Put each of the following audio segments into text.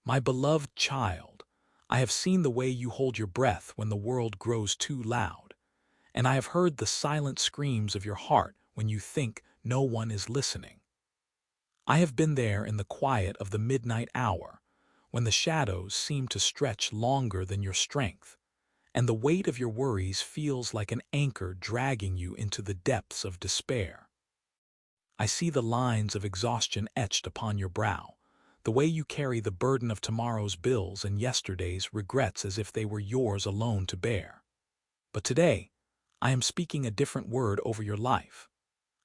My beloved child, I have seen the way you hold your breath when the world grows too loud, and I have heard the silent screams of your heart when you think no one is listening. I have been there in the quiet of the midnight hour, when the shadows seem to stretch longer than your strength, and the weight of your worries feels like an anchor dragging you into the depths of despair. I see the lines of exhaustion etched upon your brow, the way you carry the burden of tomorrow's bills and yesterday's regrets as if they were yours alone to bear. But today, I am speaking a different word over your life.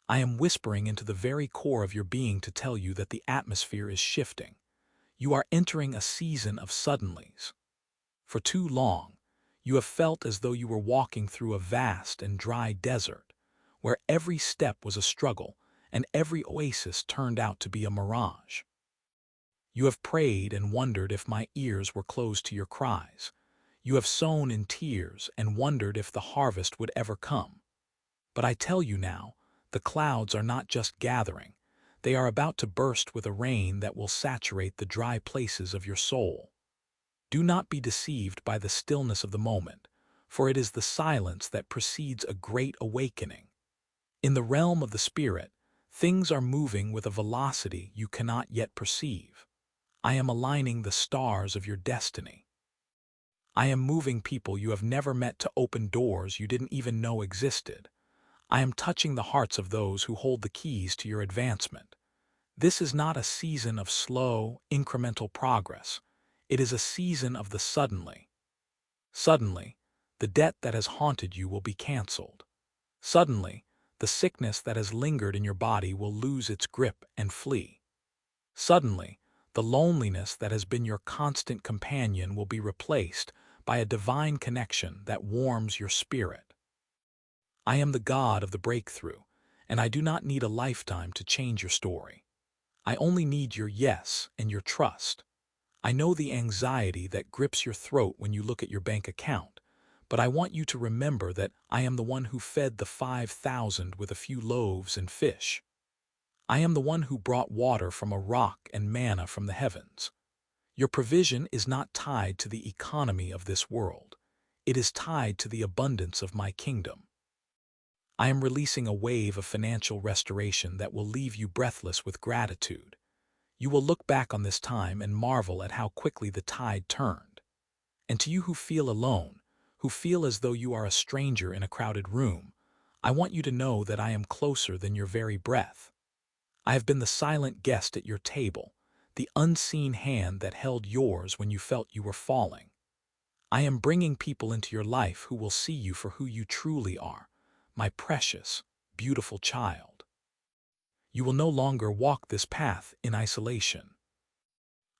I am whispering into the very core of your being to tell you that the atmosphere is shifting. You are entering a season of suddenlies. For too long, you have felt as though you were walking through a vast and dry desert, where every step was a struggle and every oasis turned out to be a mirage. You have prayed and wondered if my ears were closed to your cries. You have sown in tears and wondered if the harvest would ever come. But I tell you now, the clouds are not just gathering. They are about to burst with a rain that will saturate the dry places of your soul. Do not be deceived by the stillness of the moment, for it is the silence that precedes a great awakening. In the realm of the spirit, things are moving with a velocity you cannot yet perceive. I am aligning the stars of your destiny. I am moving people you have never met to open doors you didn't even know existed. I am touching the hearts of those who hold the keys to your advancement. This is not a season of slow, incremental progress. It is a season of the suddenly. Suddenly, the debt that has haunted you will be canceled. Suddenly, the sickness that has lingered in your body will lose its grip and flee. Suddenly, the loneliness that has been your constant companion will be replaced by a divine connection that warms your spirit. I am the God of the breakthrough, and I do not need a lifetime to change your story. I only need your yes and your trust. I know the anxiety that grips your throat when you look at your bank account, but I want you to remember that I am the one who fed the 5,000 with a few loaves and fish. I am the one who brought water from a rock and manna from the heavens. Your provision is not tied to the economy of this world. It is tied to the abundance of my kingdom. I am releasing a wave of financial restoration that will leave you breathless with gratitude. You will look back on this time and marvel at how quickly the tide turned. And to you who feel alone, who feel as though you are a stranger in a crowded room, I want you to know that I am closer than your very breath. I have been the silent guest at your table, the unseen hand that held yours when you felt you were falling. I am bringing people into your life who will see you for who you truly are, my precious, beautiful child. You will no longer walk this path in isolation.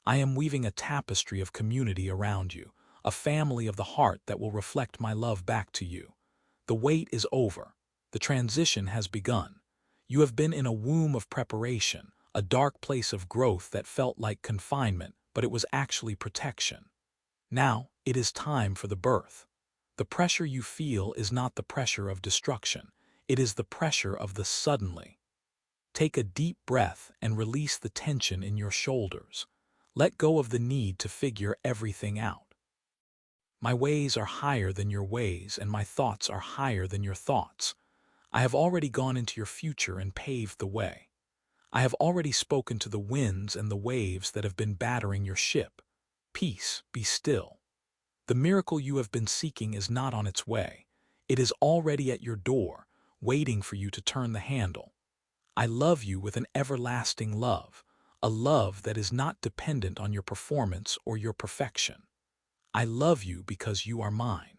I am weaving a tapestry of community around you, a family of the heart that will reflect my love back to you. The wait is over. The transition has begun. You have been in a womb of preparation, a dark place of growth that felt like confinement, but it was actually protection. Now, it is time for the birth. The pressure you feel is not the pressure of destruction. It is the pressure of the suddenly. Take a deep breath and release the tension in your shoulders. Let go of the need to figure everything out. My ways are higher than your ways, and my thoughts are higher than your thoughts. I have already gone into your future and paved the way. I have already spoken to the winds and the waves that have been battering your ship. Peace, be still. The miracle you have been seeking is not on its way. It is already at your door, waiting for you to turn the handle. I love you with an everlasting love, a love that is not dependent on your performance or your perfection. I love you because you are mine.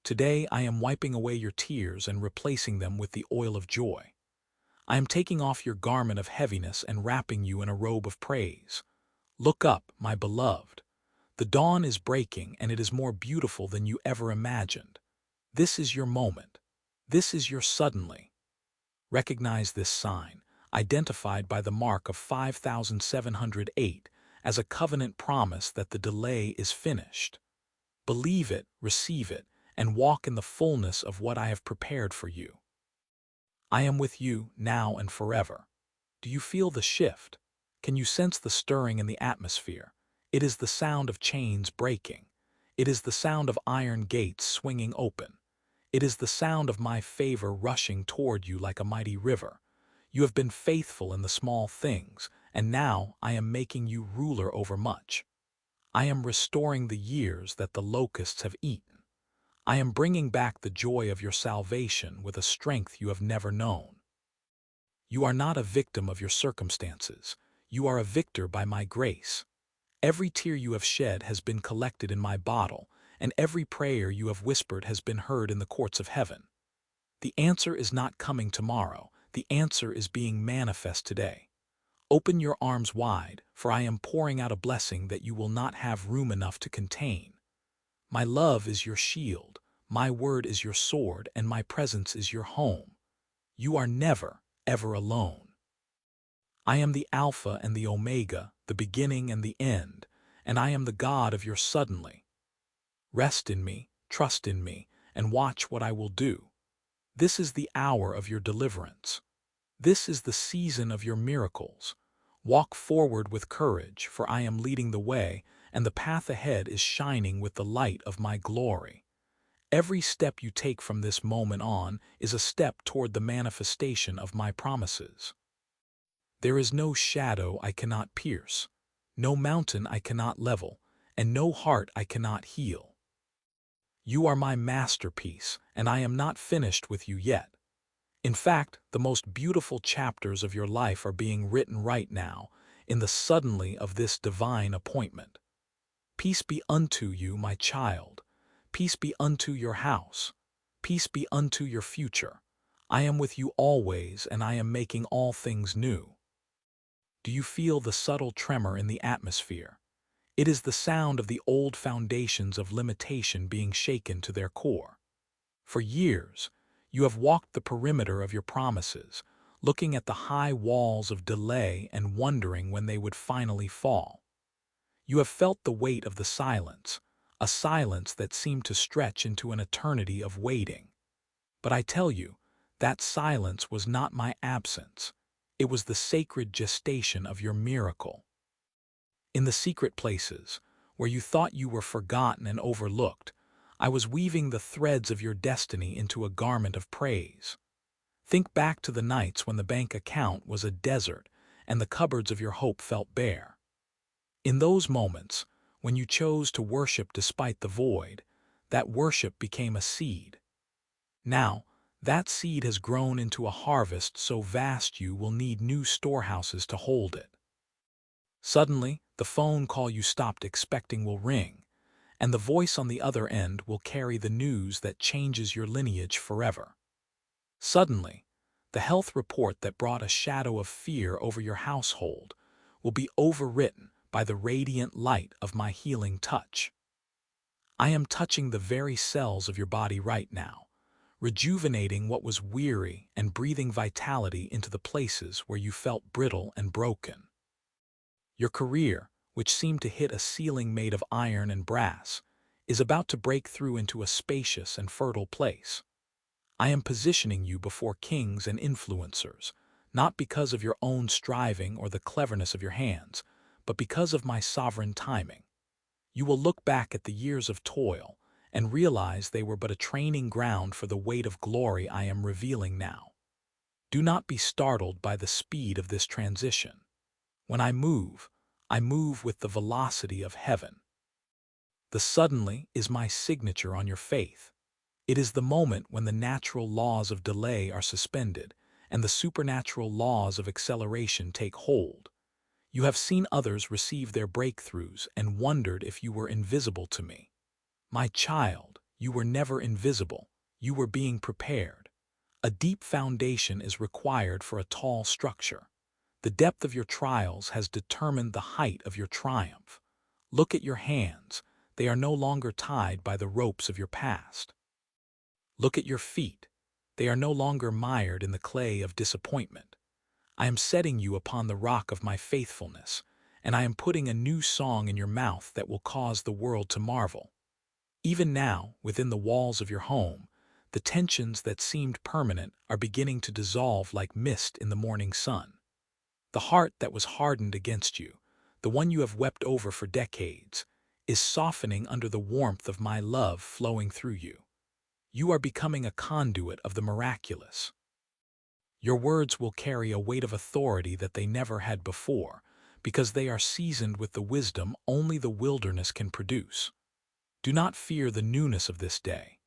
Today I am wiping away your tears and replacing them with the oil of joy. I am taking off your garment of heaviness and wrapping you in a robe of praise. Look up, my beloved. The dawn is breaking, and it is more beautiful than you ever imagined. This is your moment. This is your suddenly. Recognize this sign, identified by the mark of 5708, as a covenant promise that the delay is finished. Believe it, receive it, and walk in the fullness of what I have prepared for you. I am with you now and forever. Do you feel the shift? Can you sense the stirring in the atmosphere? It is the sound of chains breaking. It is the sound of iron gates swinging open. It is the sound of my favor rushing toward you like a mighty river. You have been faithful in the small things, and now I am making you ruler over much. I am restoring the years that the locusts have eaten. I am bringing back the joy of your salvation with a strength you have never known. You are not a victim of your circumstances. You are a victor by my grace. Every tear you have shed has been collected in my bottle, and every prayer you have whispered has been heard in the courts of heaven. The answer is not coming tomorrow. The answer is being manifest today. Open your arms wide, for I am pouring out a blessing that you will not have room enough to contain. My love is your shield, my word is your sword, and my presence is your home. You are never, ever alone. I am the Alpha and the Omega, the beginning and the end, and I am the God of your suddenly. Rest in me, trust in me, and watch what I will do. This is the hour of your deliverance. This is the season of your miracles. Walk forward with courage, for I am leading the way, and the path ahead is shining with the light of my glory. Every step you take from this moment on is a step toward the manifestation of my promises. There is no shadow I cannot pierce, no mountain I cannot level, and no heart I cannot heal. You are my masterpiece, and I am not finished with you yet. In fact, the most beautiful chapters of your life are being written right now, in the suddenly of this divine appointment. Peace be unto you, my child. Peace be unto your house. Peace be unto your future. I am with you always, and I am making all things new. Do you feel the subtle tremor in the atmosphere? It is the sound of the old foundations of limitation being shaken to their core. For years, you have walked the perimeter of your promises, looking at the high walls of delay and wondering when they would finally fall. You have felt the weight of the silence, a silence that seemed to stretch into an eternity of waiting. But I tell you, that silence was not my absence. It was the sacred gestation of your miracle. In the secret places, where you thought you were forgotten and overlooked, I was weaving the threads of your destiny into a garment of praise. Think back to the nights when the bank account was a desert and the cupboards of your hope felt bare. In those moments, when you chose to worship despite the void, that worship became a seed. Now, that seed has grown into a harvest so vast you will need new storehouses to hold it. Suddenly, the phone call you stopped expecting will ring, and the voice on the other end will carry the news that changes your lineage forever. Suddenly, the health report that brought a shadow of fear over your household will be overwritten by the radiant light of my healing touch. I am touching the very cells of your body right now, rejuvenating what was weary and breathing vitality into the places where you felt brittle and broken. Your career, which seemed to hit a ceiling made of iron and brass, is about to break through into a spacious and fertile place. I am positioning you before kings and influencers, not because of your own striving or the cleverness of your hands, but because of my sovereign timing. You will look back at the years of toil and realize they were but a training ground for the weight of glory I am revealing now. Do not be startled by the speed of this transition. When I move with the velocity of heaven. The suddenly is my signature on your faith. It is the moment when the natural laws of delay are suspended and the supernatural laws of acceleration take hold. You have seen others receive their breakthroughs and wondered if you were invisible to me. My child, you were never invisible. You were being prepared. A deep foundation is required for a tall structure. The depth of your trials has determined the height of your triumph. Look at your hands. They are no longer tied by the ropes of your past. Look at your feet. They are no longer mired in the clay of disappointment. I am setting you upon the rock of my faithfulness, and I am putting a new song in your mouth that will cause the world to marvel. Even now, within the walls of your home, the tensions that seemed permanent are beginning to dissolve like mist in the morning sun. The heart that was hardened against you, the one you have wept over for decades, is softening under the warmth of my love flowing through you. You are becoming a conduit of the miraculous. Your words will carry a weight of authority that they never had before, because they are seasoned with the wisdom only the wilderness can produce. Do not fear the newness of this day.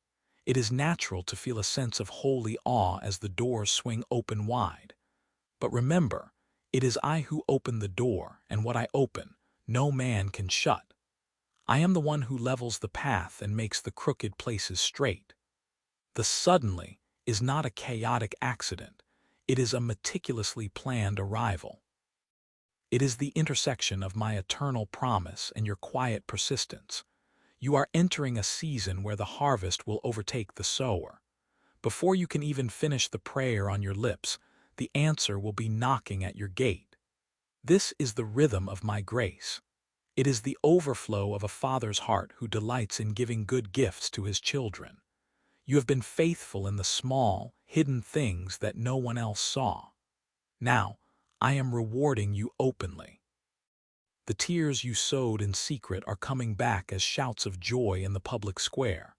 It is natural to feel a sense of holy awe as the doors swing open wide. But remember, it is I who open the door, and what I open, no man can shut. I am the one who levels the path and makes the crooked places straight. The suddenly is not a chaotic accident. It is a meticulously planned arrival. It is the intersection of my eternal promise and your quiet persistence. You are entering a season where the harvest will overtake the sower. Before you can even finish the prayer on your lips, the answer will be knocking at your gate. This is the rhythm of my grace. It is the overflow of a father's heart who delights in giving good gifts to his children. You have been faithful in the small, hidden things that no one else saw. Now, I am rewarding you openly. The tears you sowed in secret are coming back as shouts of joy in the public square.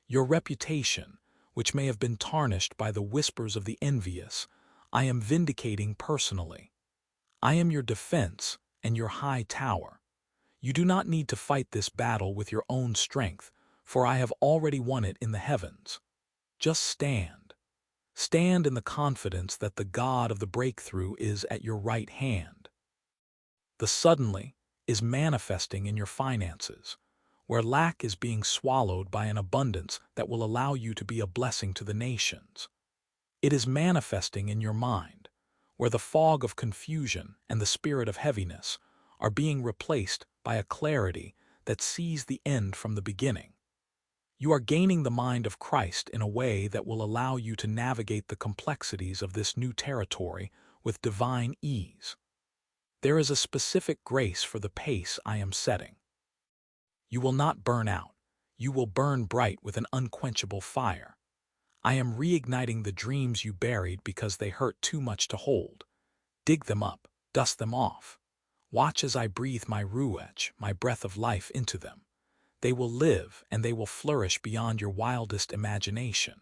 Your reputation, which may have been tarnished by the whispers of the envious, I am vindicating personally. I am your defense and your high tower. You do not need to fight this battle with your own strength, for I have already won it in the heavens. Just stand. Stand in the confidence that the God of the breakthrough is at your right hand. The suddenly is manifesting in your finances, where lack is being swallowed by an abundance that will allow you to be a blessing to the nations. It is manifesting in your mind, where the fog of confusion and the spirit of heaviness are being replaced by a clarity that sees the end from the beginning. You are gaining the mind of Christ in a way that will allow you to navigate the complexities of this new territory with divine ease. There is a specific grace for the pace I am setting. You will not burn out. You will burn bright with an unquenchable fire. I am reigniting the dreams you buried because they hurt too much to hold. Dig them up, dust them off. Watch as I breathe my ruach, my breath of life, into them. They will live and they will flourish beyond your wildest imagination.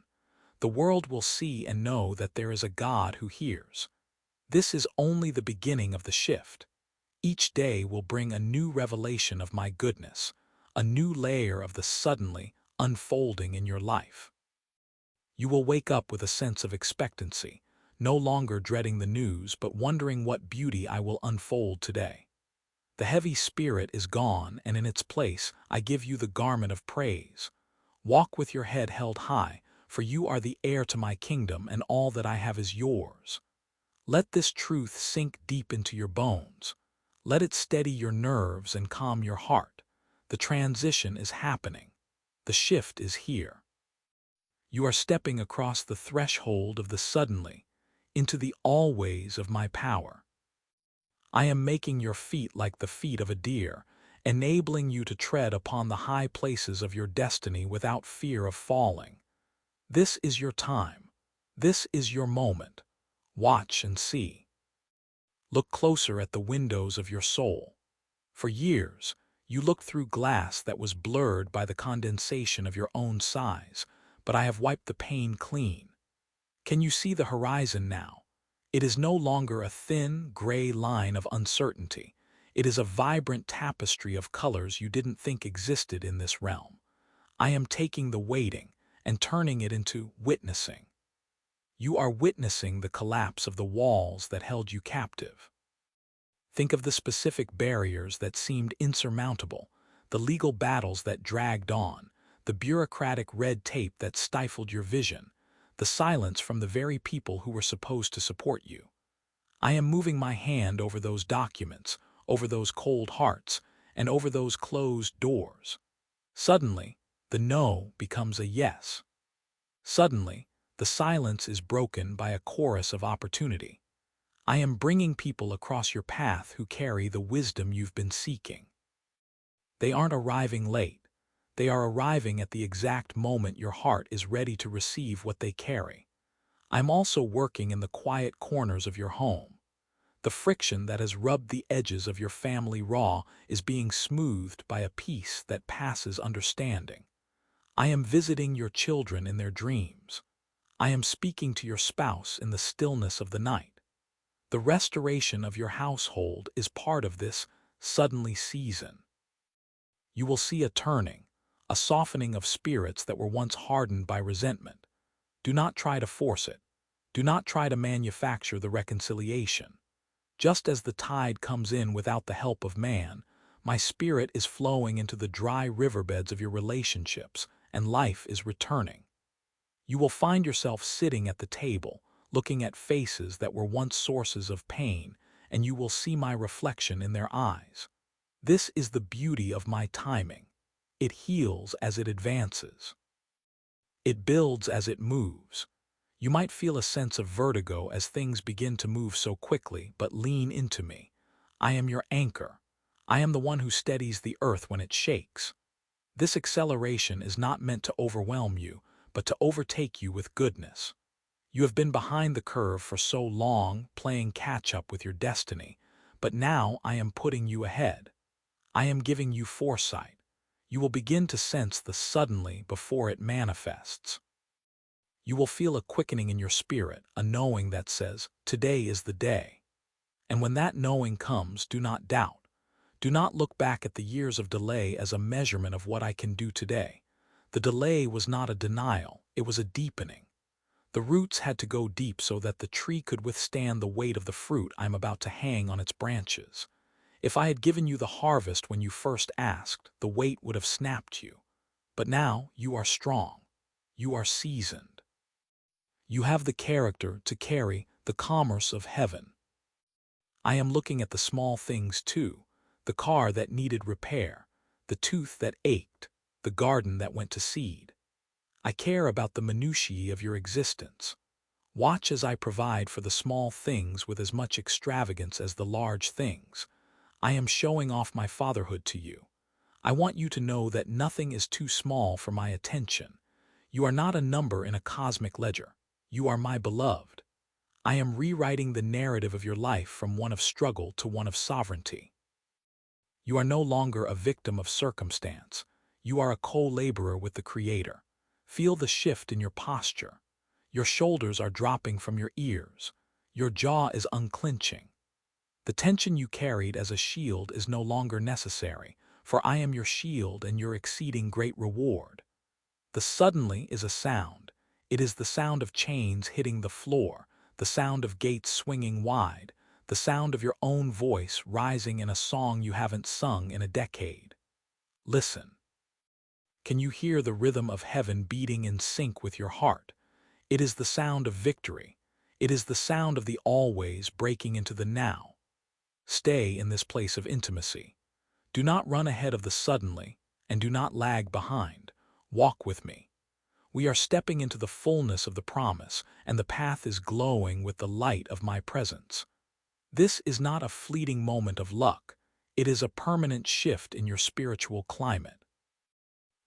The world will see and know that there is a God who hears. This is only the beginning of the shift. Each day will bring a new revelation of my goodness, a new layer of the suddenly unfolding in your life. You will wake up with a sense of expectancy, no longer dreading the news but wondering what beauty I will unfold today. The heavy spirit is gone, and in its place I give you the garment of praise. Walk with your head held high, for you are the heir to my kingdom, and all that I have is yours. Let this truth sink deep into your bones. Let it steady your nerves and calm your heart. The transition is happening. The shift is here. You are stepping across the threshold of the suddenly into the always of my power. I am making your feet like the feet of a deer, enabling you to tread upon the high places of your destiny without fear of falling. This is your time. This is your moment. Watch and see. Look closer at the windows of your soul. For years, you looked through glass that was blurred by the condensation of your own size, but I have wiped the pain clean. Can you see the horizon now? It is no longer a thin, gray line of uncertainty. It is a vibrant tapestry of colors you didn't think existed in this realm. I am taking the waiting and turning it into witnessing. You are witnessing the collapse of the walls that held you captive. Think of the specific barriers that seemed insurmountable, the legal battles that dragged on, the bureaucratic red tape that stifled your vision, the silence from the very people who were supposed to support you. I am moving my hand over those documents, over those cold hearts, and over those closed doors. Suddenly, the no becomes a yes. Suddenly, the silence is broken by a chorus of opportunity. I am bringing people across your path who carry the wisdom you've been seeking. They aren't arriving late. They are arriving at the exact moment your heart is ready to receive what they carry. I'm also working in the quiet corners of your home. The friction that has rubbed the edges of your family raw is being smoothed by a peace that passes understanding. I am visiting your children in their dreams. I am speaking to your spouse in the stillness of the night. The restoration of your household is part of this suddenly season. You will see a turning, a softening of spirits that were once hardened by resentment. Do not try to force it. Do not try to manufacture the reconciliation. Just as the tide comes in without the help of man, my spirit is flowing into the dry riverbeds of your relationships, and life is returning. You will find yourself sitting at the table, looking at faces that were once sources of pain, and you will see my reflection in their eyes. This is the beauty of my timing. It heals as it advances. It builds as it moves. You might feel a sense of vertigo as things begin to move so quickly, but lean into me. I am your anchor. I am the one who steadies the earth when it shakes. This acceleration is not meant to overwhelm you, but to overtake you with goodness. You have been behind the curve for so long, playing catch-up with your destiny, but now I am putting you ahead. I am giving you foresight. You will begin to sense the suddenly before it manifests. You will feel a quickening in your spirit, a knowing that says, today is the day. And when that knowing comes, do not doubt. Do not look back at the years of delay as a measurement of what I can do today. The delay was not a denial, it was a deepening. The roots had to go deep so that the tree could withstand the weight of the fruit I am about to hang on its branches. If I had given you the harvest when you first asked, the weight would have snapped you. But now you are strong. You are seasoned. You have the character to carry the commerce of heaven. I am looking at the small things too, the car that needed repair, the tooth that ached, the garden that went to seed. I care about the minutiae of your existence. Watch as I provide for the small things with as much extravagance as the large things. I am showing off my fatherhood to you. I want you to know that nothing is too small for my attention. You are not a number in a cosmic ledger. You are my beloved. I am rewriting the narrative of your life from one of struggle to one of sovereignty. You are no longer a victim of circumstance. You are a co-laborer with the Creator. Feel the shift in your posture. Your shoulders are dropping from your ears. Your jaw is unclenching. The tension you carried as a shield is no longer necessary, for I am your shield and your exceeding great reward. The suddenly is a sound. It is the sound of chains hitting the floor, the sound of gates swinging wide, the sound of your own voice rising in a song you haven't sung in a decade. Listen. Can you hear the rhythm of heaven beating in sync with your heart? It is the sound of victory. It is the sound of the always breaking into the now. Stay in this place of intimacy. Do not run ahead of the suddenly, and do not lag behind. Walk with me. We are stepping into the fullness of the promise, and the path is glowing with the light of my presence. This is not a fleeting moment of luck. It is a permanent shift in your spiritual climate.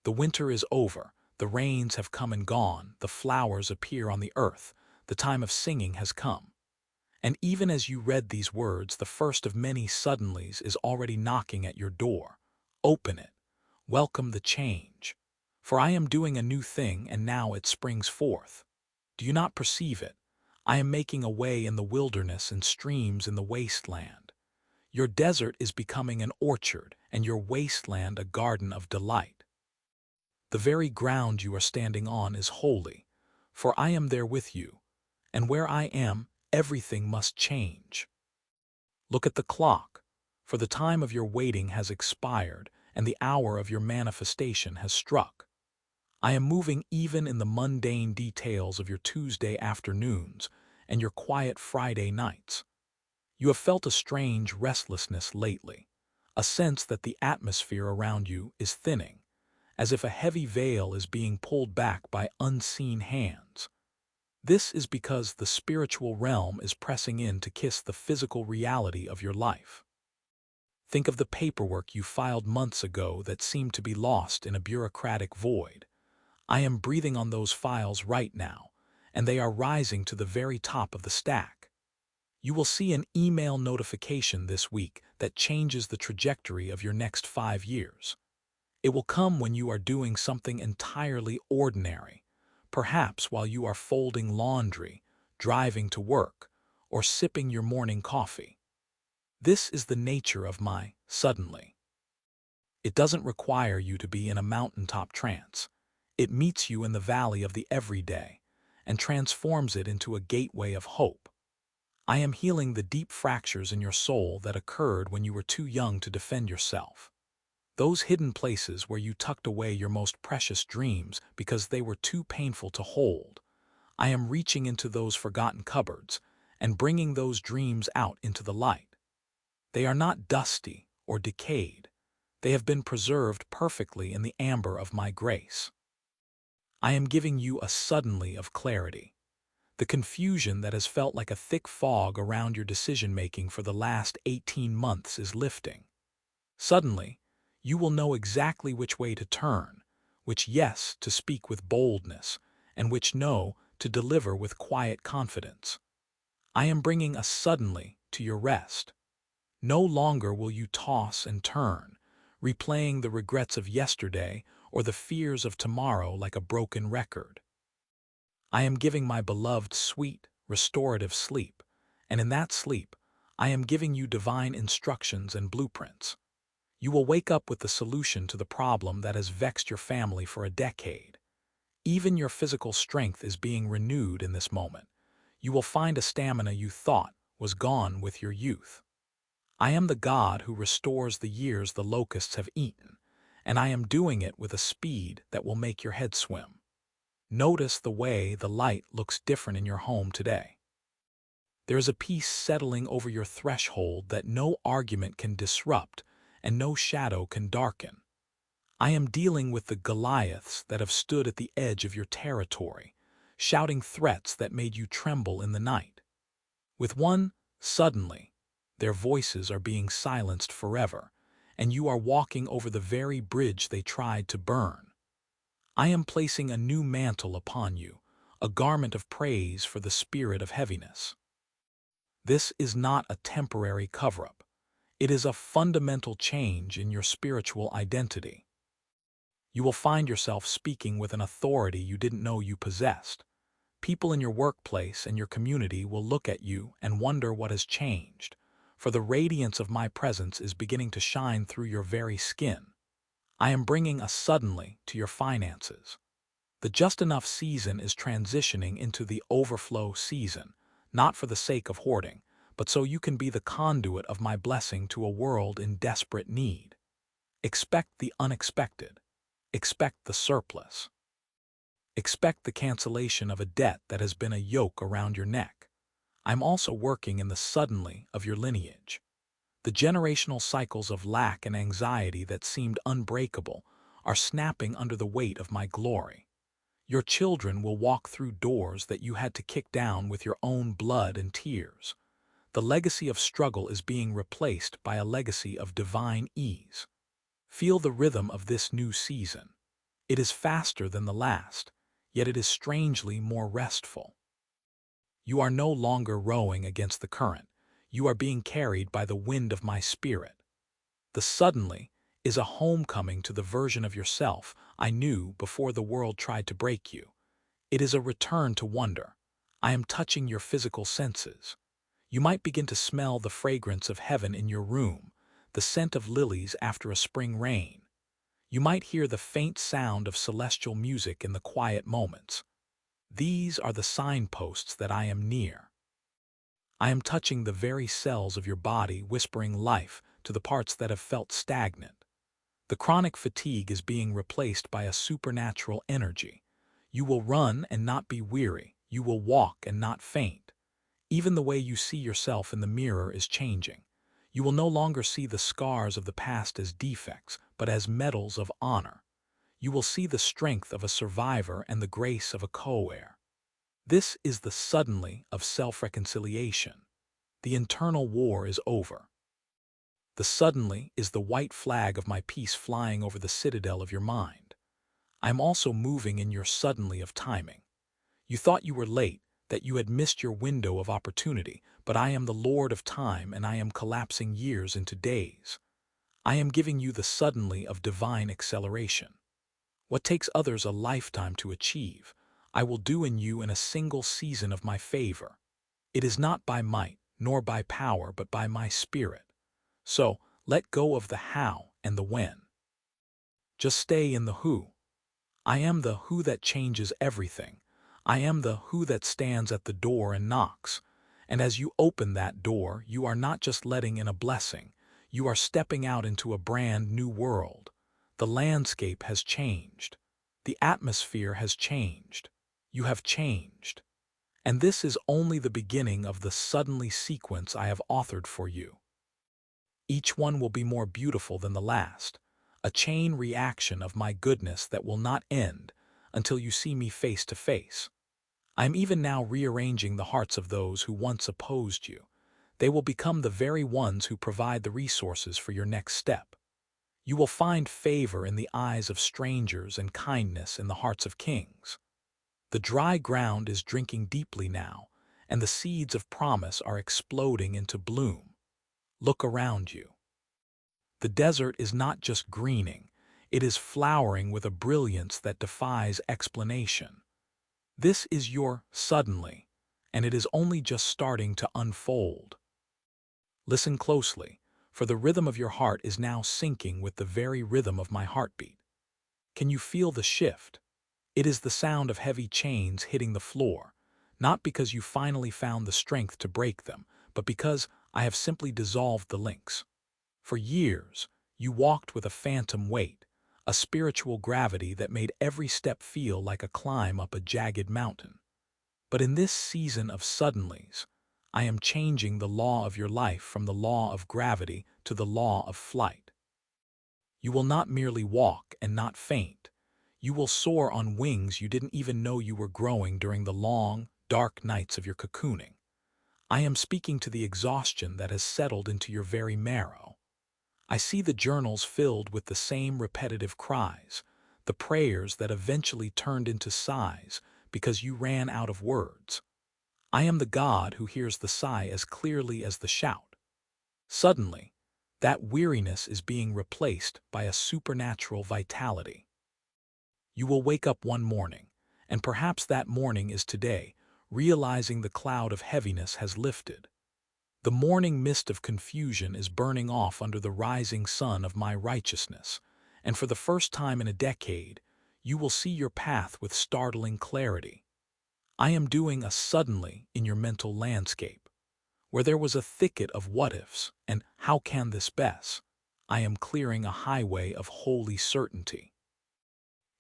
The winter is over. The rains have come and gone. The flowers appear on the earth. The time of singing has come. And even as you read these words, the first of many suddenlies is already knocking at your door. Open it. Welcome the change. For I am doing a new thing, and now it springs forth. Do you not perceive it? I am making a way in the wilderness and streams in the wasteland. Your desert is becoming an orchard, and your wasteland a garden of delight. The very ground you are standing on is holy, for I am there with you, and where I am, everything must change. Look at the clock, for the time of your waiting has expired, and the hour of your manifestation has struck. I am moving even in the mundane details of your Tuesday afternoons and your quiet Friday nights. You have felt a strange restlessness lately, a sense that the atmosphere around you is thinning, as if a heavy veil is being pulled back by unseen hands. This is because the spiritual realm is pressing in to kiss the physical reality of your life. Think of the paperwork you filed months ago that seemed to be lost in a bureaucratic void. I am breathing on those files right now, and they are rising to the very top of the stack. You will see an email notification this week that changes the trajectory of your next 5 years. It will come when you are doing something entirely ordinary, perhaps while you are folding laundry, driving to work, or sipping your morning coffee. This is the nature of my suddenly. It doesn't require you to be in a mountaintop trance. It meets you in the valley of the everyday and transforms it into a gateway of hope. I am healing the deep fractures in your soul that occurred when you were too young to defend yourself. Those hidden places where you tucked away your most precious dreams because they were too painful to hold. I am reaching into those forgotten cupboards and bringing those dreams out into the light. They are not dusty or decayed. They have been preserved perfectly in the amber of my grace. I am giving you a suddenly of clarity. The confusion that has felt like a thick fog around your decision-making for the last 18 months is lifting. Suddenly, you will know exactly which way to turn, which yes to speak with boldness, and which no to deliver with quiet confidence. I am bringing a suddenly to your rest. No longer will you toss and turn, replaying the regrets of yesterday or the fears of tomorrow like a broken record. I am giving my beloved sweet, restorative sleep, and in that sleep, I am giving you divine instructions and blueprints. You will wake up with the solution to the problem that has vexed your family for a decade. Even your physical strength is being renewed in this moment. You will find a stamina you thought was gone with your youth. I am the God who restores the years the locusts have eaten, and I am doing it with a speed that will make your head swim. Notice the way the light looks different in your home today. There is a peace settling over your threshold that no argument can disrupt and no shadow can darken. I am dealing with the Goliaths that have stood at the edge of your territory, shouting threats that made you tremble in the night. With one, suddenly, their voices are being silenced forever, and you are walking over the very bridge they tried to burn. I am placing a new mantle upon you, a garment of praise for the spirit of heaviness. This is not a temporary cover-up. It is a fundamental change in your spiritual identity. You will find yourself speaking with an authority you didn't know you possessed. People in your workplace and your community will look at you and wonder what has changed, for the radiance of my presence is beginning to shine through your very skin. I am bringing a suddenly to your finances. The just enough season is transitioning into the overflow season, not for the sake of hoarding, but so you can be the conduit of my blessing to a world in desperate need. Expect the unexpected. Expect the surplus. Expect the cancellation of a debt that has been a yoke around your neck. I'm also working in the suddenly of your lineage. The generational cycles of lack and anxiety that seemed unbreakable are snapping under the weight of my glory. Your children will walk through doors that you had to kick down with your own blood and tears. The legacy of struggle is being replaced by a legacy of divine ease. Feel the rhythm of this new season. It is faster than the last, yet it is strangely more restful. You are no longer rowing against the current. You are being carried by the wind of my spirit. The suddenly is a homecoming to the version of yourself I knew before the world tried to break you. It is a return to wonder. I am touching your physical senses. You might begin to smell the fragrance of heaven in your room, the scent of lilies after a spring rain. You might hear the faint sound of celestial music in the quiet moments. These are the signposts that I am near. I am touching the very cells of your body, whispering life to the parts that have felt stagnant. The chronic fatigue is being replaced by a supernatural energy. You will run and not be weary. You will walk and not faint. Even the way you see yourself in the mirror is changing. You will no longer see the scars of the past as defects, but as medals of honor. You will see the strength of a survivor and the grace of a co-heir. This is the suddenly of self-reconciliation. The internal war is over. The suddenly is the white flag of my peace flying over the citadel of your mind. I am also moving in your suddenly of timing. You thought you were late, that you had missed your window of opportunity, but I am the Lord of time and I am collapsing years into days. I am giving you the suddenly of divine acceleration. What takes others a lifetime to achieve, I will do in you in a single season of my favor. It is not by might, nor by power, but by my Spirit. So, let go of the how and the when. Just stay in the who. I am the who that changes everything. I am the who that stands at the door and knocks. And as you open that door, you are not just letting in a blessing. You are stepping out into a brand new world. The landscape has changed. The atmosphere has changed. You have changed. And this is only the beginning of the suddenly sequence I have authored for you. Each one will be more beautiful than the last, a chain reaction of my goodness that will not end until you see me face to face. I am even now rearranging the hearts of those who once opposed you. They will become the very ones who provide the resources for your next step. You will find favor in the eyes of strangers and kindness in the hearts of kings. The dry ground is drinking deeply now, and the seeds of promise are exploding into bloom. Look around you. The desert is not just greening, it is flowering with a brilliance that defies explanation. This is your suddenly, and it is only just starting to unfold. Listen closely, for the rhythm of your heart is now syncing with the very rhythm of my heartbeat. Can you feel the shift? It is the sound of heavy chains hitting the floor, not because you finally found the strength to break them, but because I have simply dissolved the links. For years, you walked with a phantom weight, a spiritual gravity that made every step feel like a climb up a jagged mountain. But in this season of suddenlies, I am changing the law of your life from the law of gravity to the law of flight. You will not merely walk and not faint. You will soar on wings you didn't even know you were growing during the long, dark nights of your cocooning. I am speaking to the exhaustion that has settled into your very marrow. I see the journals filled with the same repetitive cries, the prayers that eventually turned into sighs because you ran out of words. I am the God who hears the sigh as clearly as the shout. Suddenly, that weariness is being replaced by a supernatural vitality. You will wake up one morning, and perhaps that morning is today, realizing the cloud of heaviness has lifted. The morning mist of confusion is burning off under the rising sun of my righteousness, and for the first time in a decade, you will see your path with startling clarity. I am doing a suddenly in your mental landscape. Where there was a thicket of what-ifs and how can this best, I am clearing a highway of holy certainty.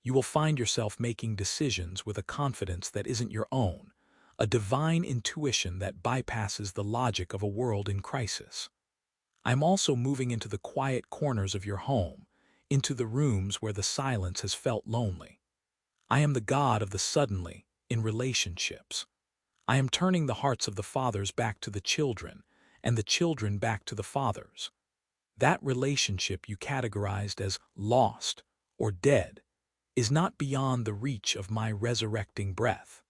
You will find yourself making decisions with a confidence that isn't your own, a divine intuition that bypasses the logic of a world in crisis. I'm also moving into the quiet corners of your home, into the rooms where the silence has felt lonely. I am the God of the suddenly in relationships. I am turning the hearts of the fathers back to the children, and the children back to the fathers. That relationship you categorized as lost or dead is not beyond the reach of my resurrecting breath.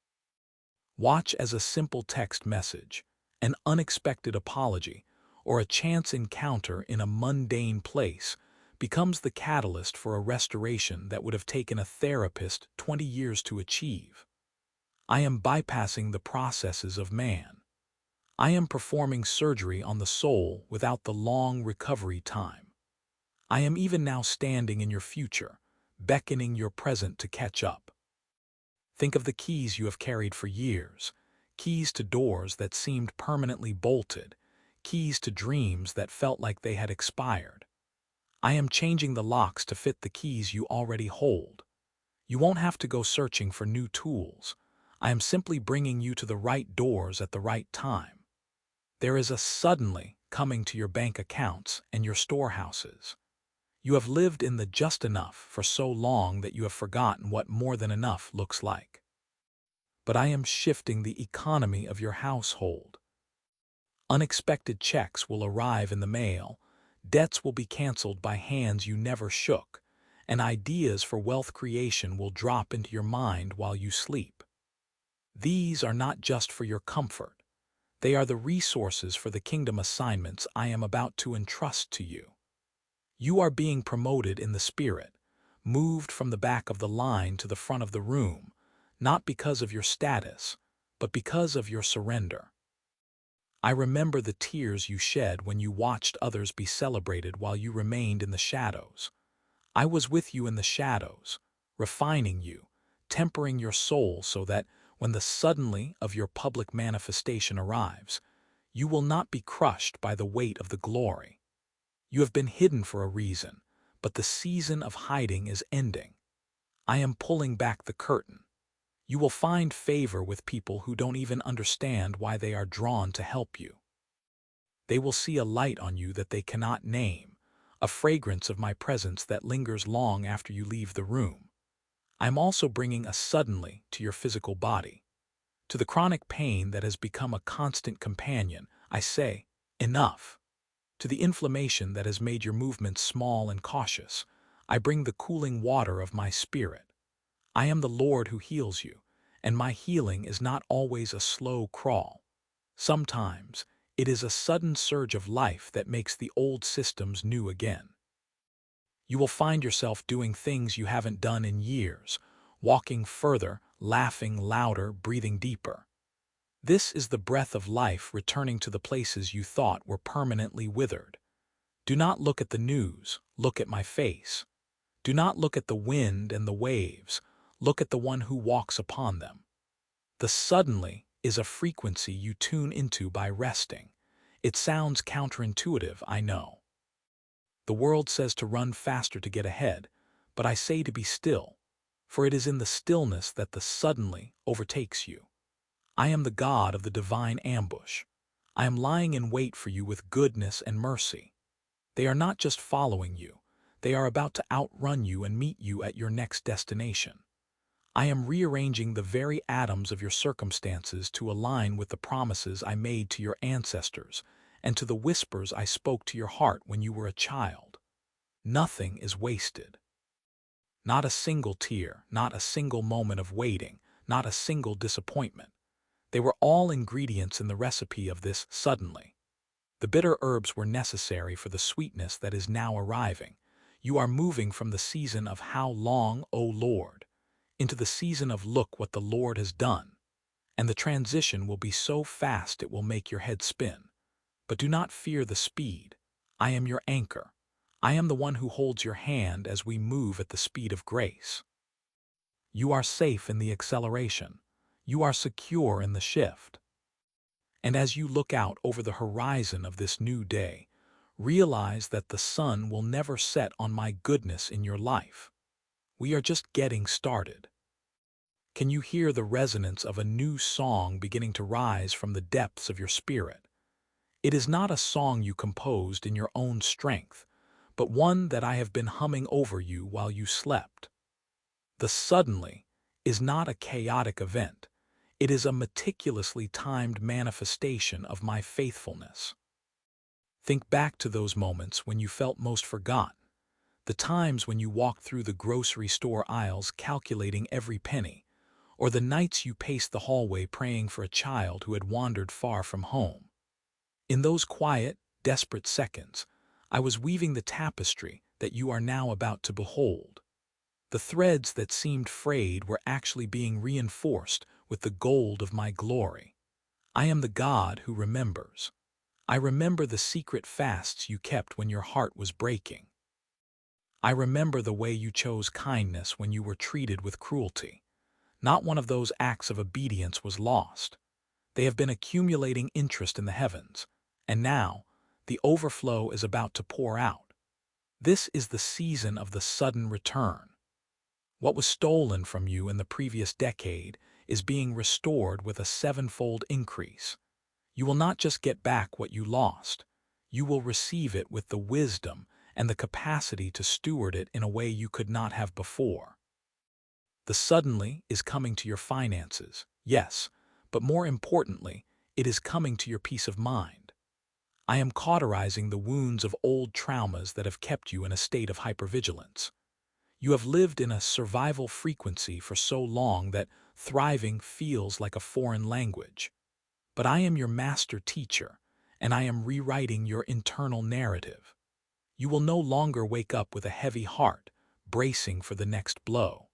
Watch as a simple text message, an unexpected apology, or a chance encounter in a mundane place becomes the catalyst for a restoration that would have taken a therapist 20 years to achieve. I am bypassing the processes of man. I am performing surgery on the soul without the long recovery time. I am even now standing in your future, beckoning your present to catch up. Think of the keys you have carried for years, keys to doors that seemed permanently bolted, keys to dreams that felt like they had expired. I am changing the locks to fit the keys you already hold. You won't have to go searching for new tools. I am simply bringing you to the right doors at the right time. There is a suddenly coming to your bank accounts and your storehouses. You have lived in the just enough for so long that you have forgotten what more than enough looks like. But I am shifting the economy of your household. Unexpected checks will arrive in the mail, debts will be canceled by hands you never shook, and ideas for wealth creation will drop into your mind while you sleep. These are not just for your comfort. They are the resources for the kingdom assignments I am about to entrust to you. You are being promoted in the spirit, moved from the back of the line to the front of the room, not because of your status, but because of your surrender. I remember the tears you shed when you watched others be celebrated while you remained in the shadows. I was with you in the shadows, refining you, tempering your soul so that when the suddenly of your public manifestation arrives, you will not be crushed by the weight of the glory. You have been hidden for a reason, but the season of hiding is ending. I am pulling back the curtain. You will find favor with people who don't even understand why they are drawn to help you. They will see a light on you that they cannot name, a fragrance of my presence that lingers long after you leave the room. I am also bringing a suddenly to your physical body. To the chronic pain that has become a constant companion, I say, enough. To the inflammation that has made your movements small and cautious, I bring the cooling water of my spirit. I am the Lord who heals you, and my healing is not always a slow crawl. Sometimes, it is a sudden surge of life that makes the old systems new again. You will find yourself doing things you haven't done in years, walking further, laughing louder, breathing deeper. This is the breath of life returning to the places you thought were permanently withered. Do not look at the news, look at my face. Do not look at the wind and the waves, look at the one who walks upon them. The suddenly is a frequency you tune into by resting. It sounds counterintuitive, I know. The world says to run faster to get ahead, but I say to be still, for it is in the stillness that the suddenly overtakes you. I am the God of the divine ambush. I am lying in wait for you with goodness and mercy. They are not just following you, they are about to outrun you and meet you at your next destination. I am rearranging the very atoms of your circumstances to align with the promises I made to your ancestors and to the whispers I spoke to your heart when you were a child. Nothing is wasted. Not a single tear, not a single moment of waiting, not a single disappointment. They were all ingredients in the recipe of this suddenly. The bitter herbs were necessary for the sweetness that is now arriving. You are moving from the season of how long, O Lord, into the season of look what the Lord has done. And the transition will be so fast it will make your head spin. But do not fear the speed. I am your anchor. I am the one who holds your hand as we move at the speed of grace. You are safe in the acceleration. You are secure in the shift. And as you look out over the horizon of this new day, realize that the sun will never set on my goodness in your life. We are just getting started. Can you hear the resonance of a new song beginning to rise from the depths of your spirit? It is not a song you composed in your own strength, but one that I have been humming over you while you slept. The suddenly is not a chaotic event. It is a meticulously timed manifestation of my faithfulness. Think back to those moments when you felt most forgotten, the times when you walked through the grocery store aisles calculating every penny, or the nights you paced the hallway praying for a child who had wandered far from home. In those quiet, desperate seconds, I was weaving the tapestry that you are now about to behold. The threads that seemed frayed were actually being reinforced with the gold of my glory. I am the God who remembers. I remember the secret fasts you kept when your heart was breaking. I remember the way you chose kindness when you were treated with cruelty. Not one of those acts of obedience was lost. They have been accumulating interest in the heavens, and now the overflow is about to pour out. This is the season of the sudden return. What was stolen from you in the previous decade is being restored with a sevenfold increase. You will not just get back what you lost. You will receive it with the wisdom and the capacity to steward it in a way you could not have before. The suddenly is coming to your finances, yes, but more importantly, it is coming to your peace of mind. I am cauterizing the wounds of old traumas that have kept you in a state of hypervigilance. You have lived in a survival frequency for so long that Thriving feels like a foreign language. But I am your master teacher, and I am rewriting your internal narrative. You will no longer wake up with a heavy heart, bracing for the next blow.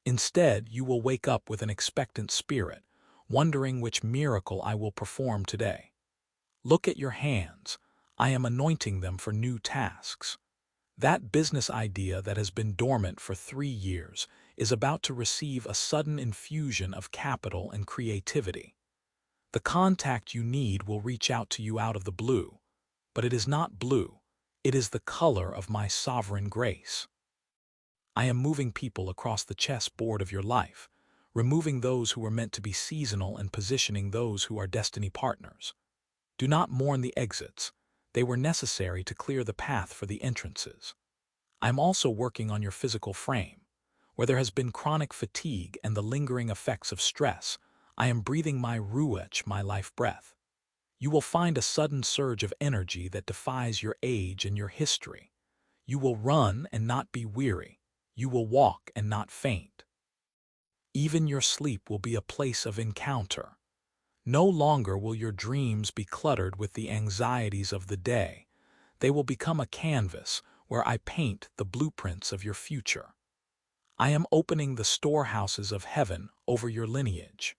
Instead, you will wake up with an expectant spirit, wondering which miracle I will perform today. Look at your hands. I am anointing them for new tasks. That business idea that has been dormant for 3 years is about to receive a sudden infusion of capital and creativity. The contact you need will reach out to you out of the blue, but it is not blue. It is the color of my sovereign grace. I am moving people across the chessboard of your life, removing those who were meant to be seasonal and positioning those who are destiny partners. Do not mourn the exits. They were necessary to clear the path for the entrances. I am also working on your physical frame. Where there has been chronic fatigue and the lingering effects of stress, I am breathing my ruach, my life breath. You will find a sudden surge of energy that defies your age and your history. You will run and not be weary. You will walk and not faint. Even your sleep will be a place of encounter. No longer will your dreams be cluttered with the anxieties of the day. They will become a canvas where I paint the blueprints of your future. I am opening the storehouses of heaven over your lineage.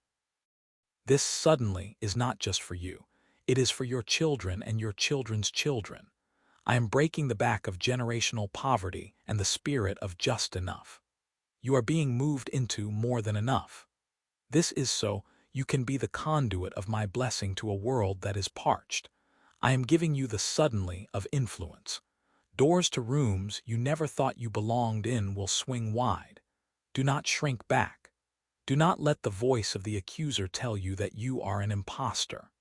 This suddenly is not just for you. It is for your children and your children's children. I am breaking the back of generational poverty and the spirit of just enough. You are being moved into more than enough. This is so you can be the conduit of my blessing to a world that is parched. I am giving you the suddenly of influence. Doors to rooms you never thought you belonged in will swing wide. Do not shrink back. Do not let the voice of the accuser tell you that you are an imposter.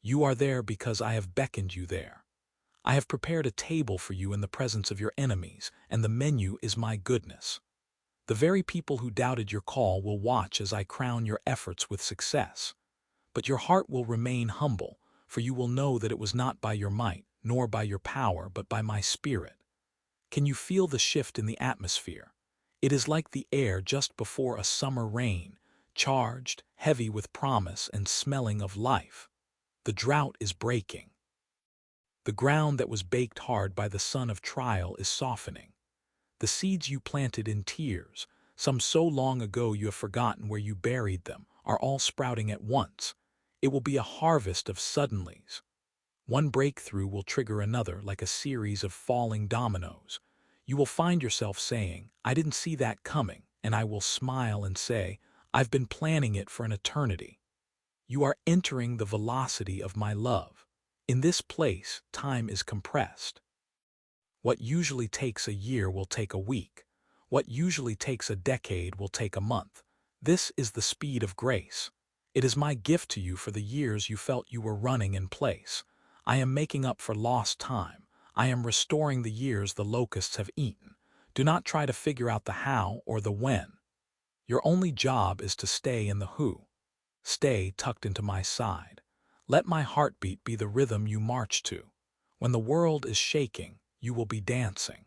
You are there because I have beckoned you there. I have prepared a table for you in the presence of your enemies, and the menu is my goodness. The very people who doubted your call will watch as I crown your efforts with success. But your heart will remain humble, for you will know that it was not by your might, nor by your power, but by my spirit. Can you feel the shift in the atmosphere? It is like the air just before a summer rain, charged, heavy with promise and smelling of life. The drought is breaking. The ground that was baked hard by the sun of trial is softening. The seeds you planted in tears, some so long ago you have forgotten where you buried them, are all sprouting at once. It will be a harvest of suddenlies. One breakthrough will trigger another like a series of falling dominoes. You will find yourself saying, "I didn't see that coming," and I will smile and say, "I've been planning it for an eternity." You are entering the velocity of my love. In this place, time is compressed. What usually takes a year will take a week. What usually takes a decade will take a month. This is the speed of grace. It is my gift to you for the years you felt you were running in place. I am making up for lost time. I am restoring the years the locusts have eaten. Do not try to figure out the how or the when. Your only job is to stay in the who. Stay tucked into my side. Let my heartbeat be the rhythm you march to. When the world is shaking, you will be dancing.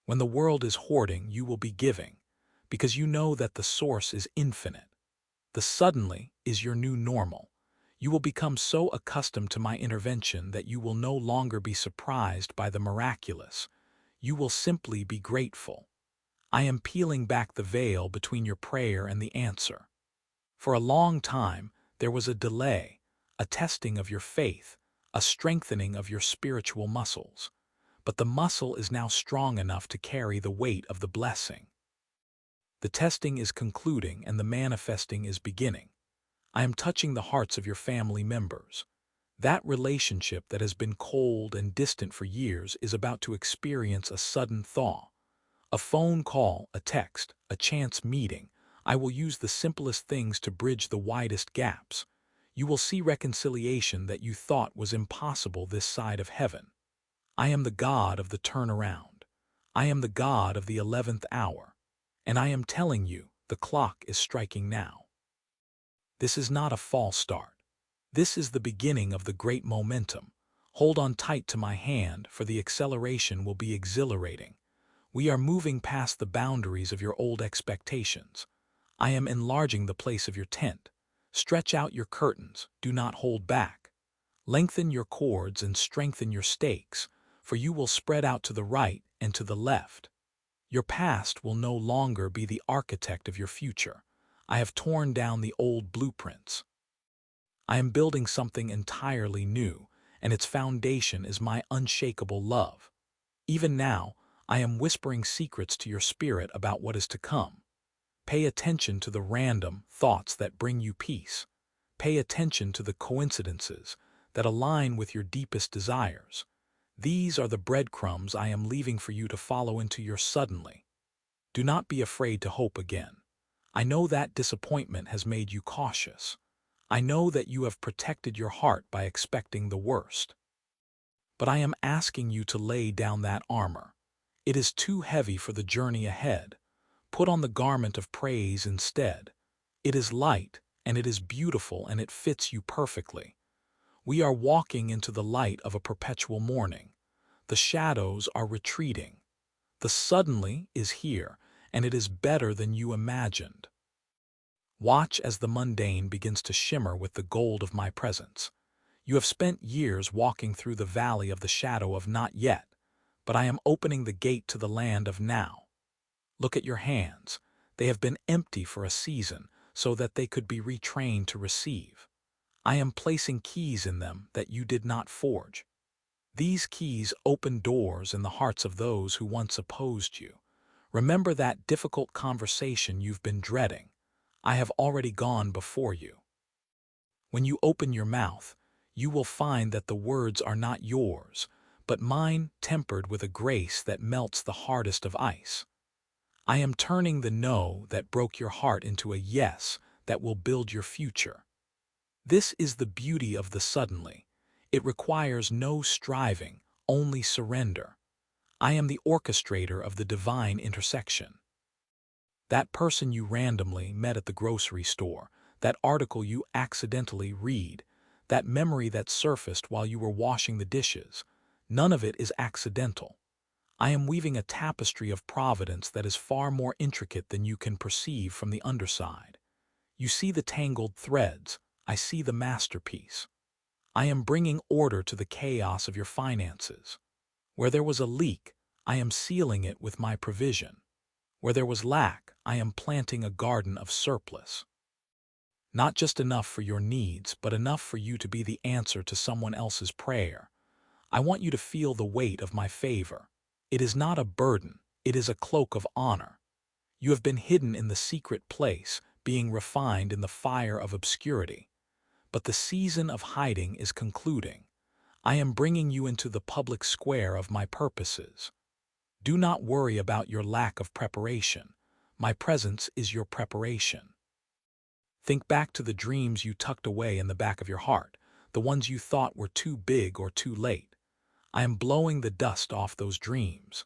When the world is hoarding, you will be giving, because you know that the source is infinite. The suddenly is your new normal. You will become so accustomed to my intervention that you will no longer be surprised by the miraculous. You will simply be grateful. I am peeling back the veil between your prayer and the answer. For a long time, there was a delay, a testing of your faith, a strengthening of your spiritual muscles. But the muscle is now strong enough to carry the weight of the blessing. The testing is concluding and the manifesting is beginning. I am touching the hearts of your family members. That relationship that has been cold and distant for years is about to experience a sudden thaw. A phone call, a text, a chance meeting. I will use the simplest things to bridge the widest gaps. You will see reconciliation that you thought was impossible this side of heaven. I am the God of the turnaround. I am the God of the 11th hour. And I am telling you, the clock is striking now. This is not a false start. This is the beginning of the great momentum. Hold on tight to my hand, for the acceleration will be exhilarating. We are moving past the boundaries of your old expectations. I am enlarging the place of your tent. Stretch out your curtains, do not hold back. Lengthen your cords and strengthen your stakes, for you will spread out to the right and to the left. Your past will no longer be the architect of your future. I have torn down the old blueprints. I am building something entirely new, and its foundation is my unshakable love. Even now, I am whispering secrets to your spirit about what is to come. Pay attention to the random thoughts that bring you peace. Pay attention to the coincidences that align with your deepest desires. These are the breadcrumbs I am leaving for you to follow into your suddenly. Do not be afraid to hope again. I know that disappointment has made you cautious. I know that you have protected your heart by expecting the worst. But I am asking you to lay down that armor. It is too heavy for the journey ahead. Put on the garment of praise instead. It is light, and it is beautiful, and it fits you perfectly. We are walking into the light of a perpetual morning. The shadows are retreating. The suddenly is here, and it is better than you imagined. Watch as the mundane begins to shimmer with the gold of my presence. You have spent years walking through the valley of the shadow of not yet, but I am opening the gate to the land of now. Look at your hands. They have been empty for a season so that they could be retrained to receive. I am placing keys in them that you did not forge. These keys open doors in the hearts of those who once opposed you. Remember that difficult conversation you've been dreading. I have already gone before you. When you open your mouth, you will find that the words are not yours, but mine, tempered with a grace that melts the hardest of ice. I am turning the no that broke your heart into a yes that will build your future. This is the beauty of the suddenly. It requires no striving, only surrender. I am the orchestrator of the divine intersection. That person you randomly met at the grocery store, that article you accidentally read, that memory that surfaced while you were washing the dishes, none of it is accidental. I am weaving a tapestry of providence that is far more intricate than you can perceive from the underside. You see the tangled threads, I see the masterpiece. I am bringing order to the chaos of your finances. Where there was a leak, I am sealing it with my provision. Where there was lack, I am planting a garden of surplus. Not just enough for your needs, but enough for you to be the answer to someone else's prayer. I want you to feel the weight of my favor. It is not a burden, it is a cloak of honor. You have been hidden in the secret place, being refined in the fire of obscurity. But the season of hiding is concluding. I am bringing you into the public square of my purposes. Do not worry about your lack of preparation. My presence is your preparation. Think back to the dreams you tucked away in the back of your heart, the ones you thought were too big or too late. I am blowing the dust off those dreams.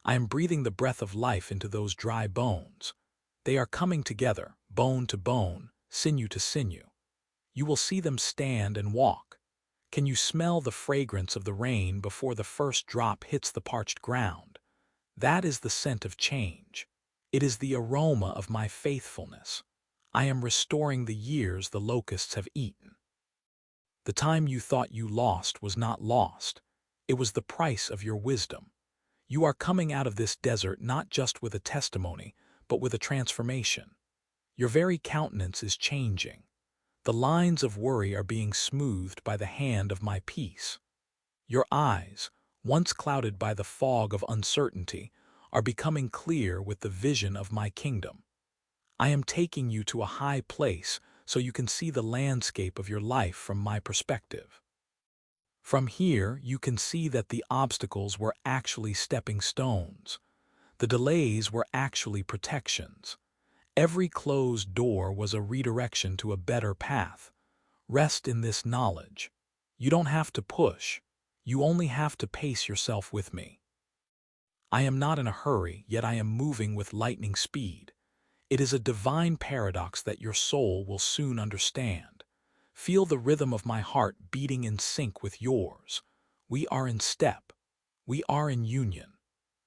I am breathing the breath of life into those dry bones. They are coming together, bone to bone, sinew to sinew. You will see them stand and walk. Can you smell the fragrance of the rain before the first drop hits the parched ground? That is the scent of change. It is the aroma of my faithfulness. I am restoring the years the locusts have eaten. The time you thought you lost was not lost. It was the price of your wisdom. You are coming out of this desert not just with a testimony, but with a transformation. Your very countenance is changing. The lines of worry are being smoothed by the hand of my peace. Your eyes, once clouded by the fog of uncertainty, are becoming clear with the vision of my kingdom. I am taking you to a high place so you can see the landscape of your life from my perspective. From here, you can see that the obstacles were actually stepping stones. The delays were actually protections. Every closed door was a redirection to a better path. Rest in this knowledge. You don't have to push. You only have to pace yourself with me. I am not in a hurry, yet I am moving with lightning speed. It is a divine paradox that your soul will soon understand. Feel the rhythm of my heart beating in sync with yours. We are in step. We are in union.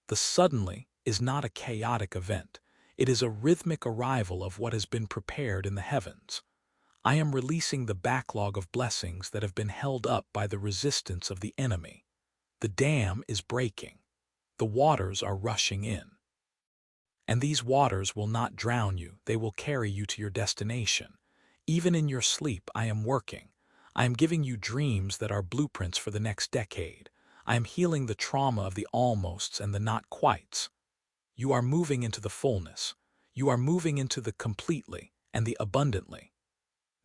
The suddenly is not a chaotic event. It is a rhythmic arrival of what has been prepared in the heavens. I am releasing the backlog of blessings that have been held up by the resistance of the enemy. The dam is breaking. The waters are rushing in. And these waters will not drown you, they will carry you to your destination. Even in your sleep, I am working. I am giving you dreams that are blueprints for the next decade. I am healing the trauma of the almosts and the not quites. You are moving into the fullness. You are moving into the completely and the abundantly.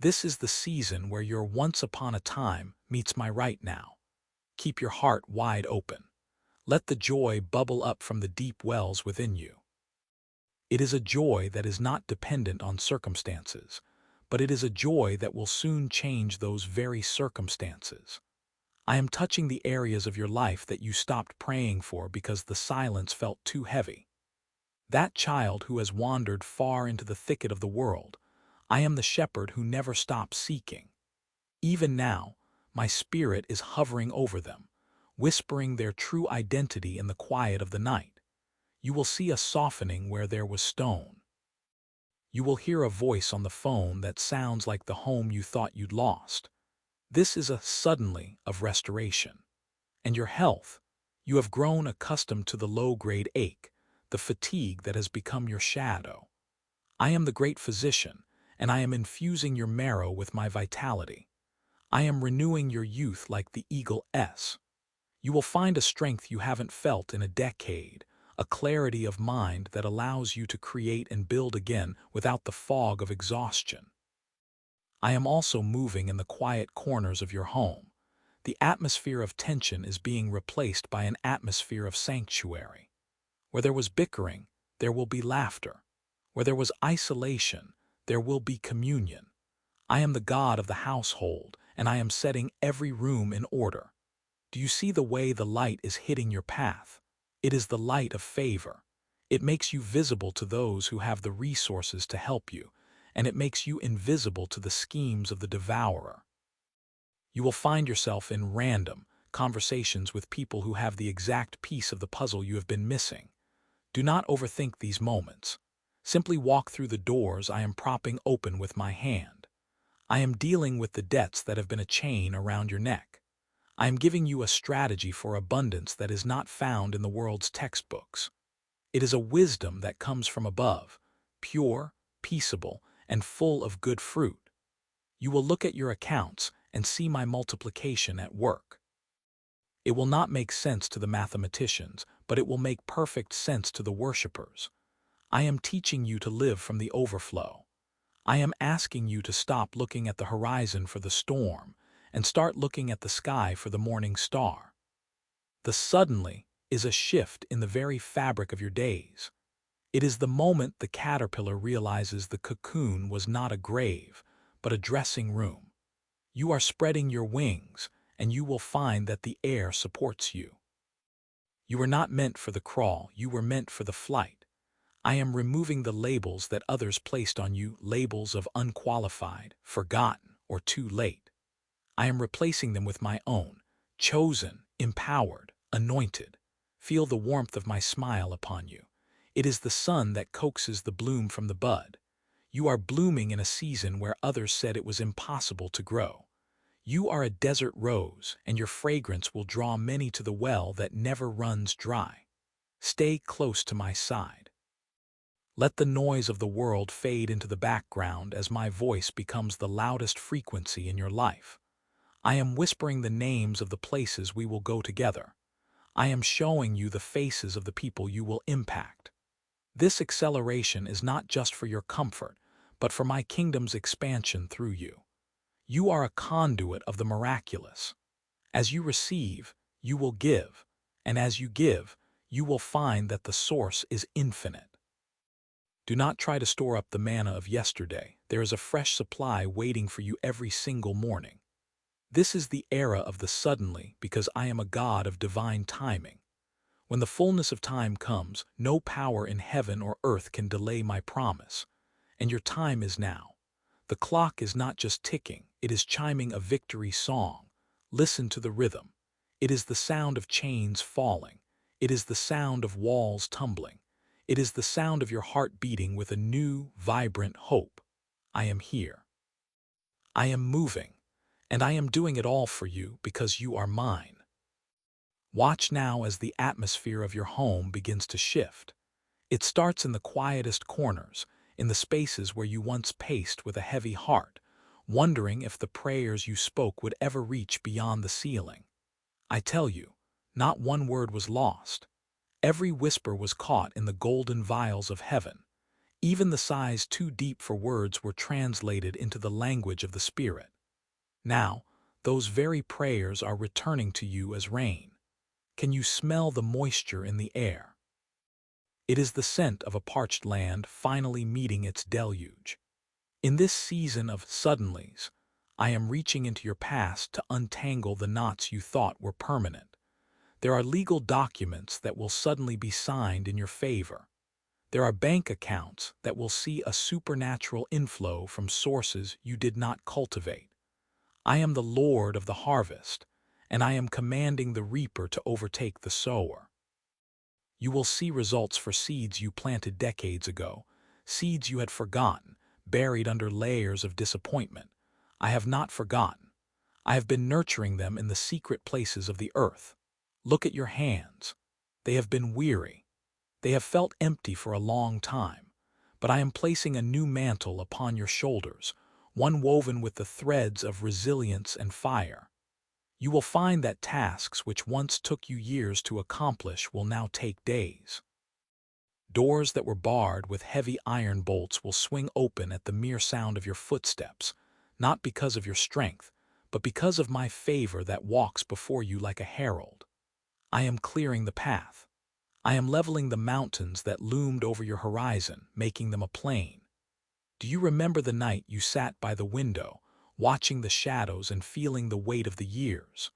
This is the season where your once upon a time meets my right now. Keep your heart wide open. Let the joy bubble up from the deep wells within you. It is a joy that is not dependent on circumstances, but it is a joy that will soon change those very circumstances. I am touching the areas of your life that you stopped praying for because the silence felt too heavy. That child who has wandered far into the thicket of the world, I am the shepherd who never stops seeking. Even now, my spirit is hovering over them, whispering their true identity in the quiet of the night. You will see a softening where there was stone. You will hear a voice on the phone that sounds like the home you thought you'd lost. This is a suddenly of restoration. And your health, you have grown accustomed to the low-grade ache, the fatigue that has become your shadow. I am the great physician, and I am infusing your marrow with my vitality. I am renewing your youth like the eagle S. You will find a strength you haven't felt in a decade, a clarity of mind that allows you to create and build again without the fog of exhaustion. I am also moving in the quiet corners of your home. The atmosphere of tension is being replaced by an atmosphere of sanctuary. Where there was bickering, there will be laughter. Where there was isolation, there will be communion. I am the God of the household, and I am setting every room in order. Do you see the way the light is hitting your path? It is the light of favor. It makes you visible to those who have the resources to help you, and it makes you invisible to the schemes of the devourer. You will find yourself in random conversations with people who have the exact piece of the puzzle you have been missing. Do not overthink these moments. Simply walk through the doors I am propping open with my hand. I am dealing with the debts that have been a chain around your neck. I am giving you a strategy for abundance that is not found in the world's textbooks. It is a wisdom that comes from above, pure, peaceable, and full of good fruit. You will look at your accounts and see my multiplication at work. It will not make sense to the mathematicians, but it will make perfect sense to the worshipers. I am teaching you to live from the overflow. I am asking you to stop looking at the horizon for the storm and start looking at the sky for the morning star. The suddenly is a shift in the very fabric of your days. It is the moment the caterpillar realizes the cocoon was not a grave, but a dressing room. You are spreading your wings, and you will find that the air supports you. You were not meant for the crawl, you were meant for the flight. I am removing the labels that others placed on you, labels of unqualified, forgotten, or too late. I am replacing them with my own, chosen, empowered, anointed. Feel the warmth of my smile upon you. It is the sun that coaxes the bloom from the bud. You are blooming in a season where others said it was impossible to grow. You are a desert rose, and your fragrance will draw many to the well that never runs dry. Stay close to my side. Let the noise of the world fade into the background as my voice becomes the loudest frequency in your life. I am whispering the names of the places we will go together. I am showing you the faces of the people you will impact. This acceleration is not just for your comfort, but for my kingdom's expansion through you. You are a conduit of the miraculous. As you receive, you will give, and as you give, you will find that the source is infinite. Do not try to store up the manna of yesterday. There is a fresh supply waiting for you every single morning. This is the era of the suddenly because I am a God of divine timing. When the fullness of time comes, no power in heaven or earth can delay my promise. And your time is now. The clock is not just ticking, it is chiming a victory song. Listen to the rhythm. It is the sound of chains falling. It is the sound of walls tumbling. It is the sound of your heart beating with a new, vibrant hope. I am here. I am moving, and I am doing it all for you because you are mine. Watch now as the atmosphere of your home begins to shift. It starts in the quietest corners, in the spaces where you once paced with a heavy heart, wondering if the prayers you spoke would ever reach beyond the ceiling. I tell you, not one word was lost. Every whisper was caught in the golden vials of heaven. Even the sighs too deep for words were translated into the language of the Spirit. Now, those very prayers are returning to you as rain. Can you smell the moisture in the air? It is the scent of a parched land finally meeting its deluge. In this season of suddenlies, I am reaching into your past to untangle the knots you thought were permanent. There are legal documents that will suddenly be signed in your favor. There are bank accounts that will see a supernatural inflow from sources you did not cultivate. I am the Lord of the harvest, and I am commanding the reaper to overtake the sower. You will see results for seeds you planted decades ago, seeds you had forgotten, buried under layers of disappointment. I have not forgotten. I have been nurturing them in the secret places of the earth. Look at your hands. They have been weary. They have felt empty for a long time. But I am placing a new mantle upon your shoulders, one woven with the threads of resilience and fire. You will find that tasks which once took you years to accomplish will now take days. Doors that were barred with heavy iron bolts will swing open at the mere sound of your footsteps, not because of your strength, but because of my favor that walks before you like a herald. I am clearing the path. I am leveling the mountains that loomed over your horizon, making them a plain. Do you remember the night you sat by the window, watching the shadows and feeling the weight of the years?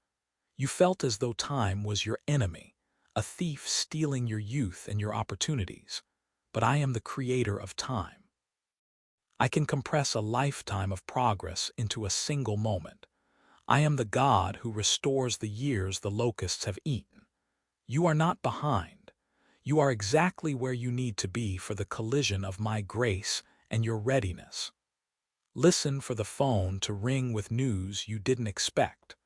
You felt as though time was your enemy, a thief stealing your youth and your opportunities. But I am the creator of time. I can compress a lifetime of progress into a single moment. I am the God who restores the years the locusts have eaten. You are not behind. You are exactly where you need to be for the collision of my grace and your readiness. Listen for the phone to ring with news you didn't expect.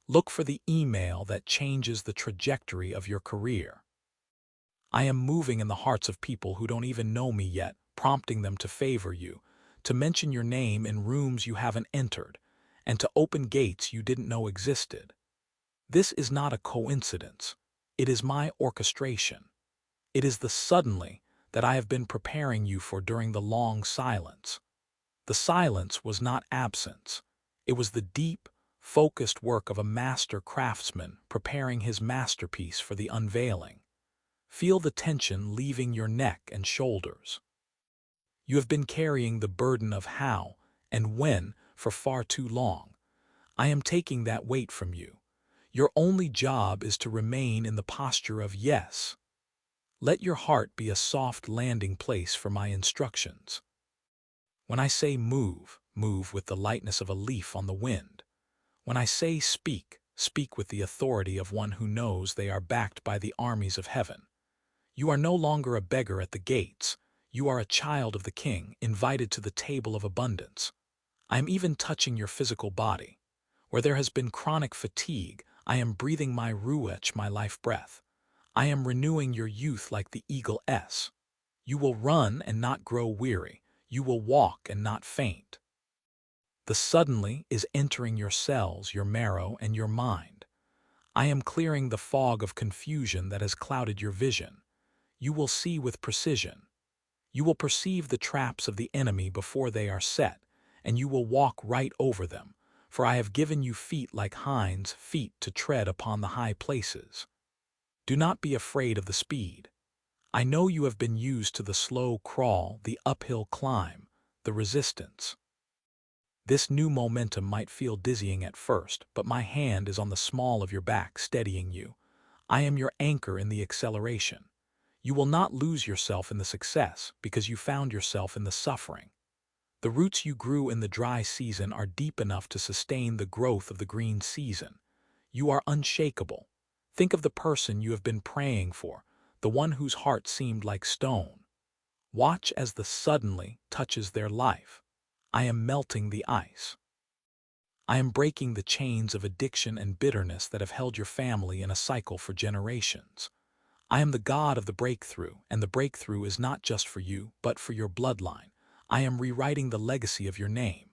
Look for the email that changes the trajectory of your career. I am moving in the hearts of people who don't even know me yet, prompting them to favor you, to mention your name in rooms you haven't entered, and to open gates you didn't know existed. This is not a coincidence. It is my orchestration. It is the suddenly that I have been preparing you for during the long silence. The silence was not absence. It was the deep, focused work of a master craftsman preparing his masterpiece for the unveiling. Feel the tension leaving your neck and shoulders. You have been carrying the burden of how and when for far too long. I am taking that weight from you. Your only job is to remain in the posture of yes. Let your heart be a soft landing place for my instructions. When I say move, move with the lightness of a leaf on the wind. When I say speak, speak with the authority of one who knows they are backed by the armies of heaven. You are no longer a beggar at the gates. You are a child of the King, invited to the table of abundance. I am even touching your physical body. Where there has been chronic fatigue, I am breathing my ruach, my life breath. I am renewing your youth like the eagle S. You will run and not grow weary. You will walk and not faint. The suddenly is entering your cells, your marrow, and your mind. I am clearing the fog of confusion that has clouded your vision. You will see with precision. You will perceive the traps of the enemy before they are set, and you will walk right over them, for I have given you feet like hinds' feet to tread upon the high places. Do not be afraid of the speed. I know you have been used to the slow crawl, the uphill climb, the resistance. This new momentum might feel dizzying at first, but my hand is on the small of your back, steadying you. I am your anchor in the acceleration. You will not lose yourself in the success because you found yourself in the suffering. The roots you grew in the dry season are deep enough to sustain the growth of the green season. You are unshakable. Think of the person you have been praying for, the one whose heart seemed like stone. Watch as the suddenly touches their life. I am melting the ice. I am breaking the chains of addiction and bitterness that have held your family in a cycle for generations. I am the God of the breakthrough, and the breakthrough is not just for you, but for your bloodline. I am rewriting the legacy of your name.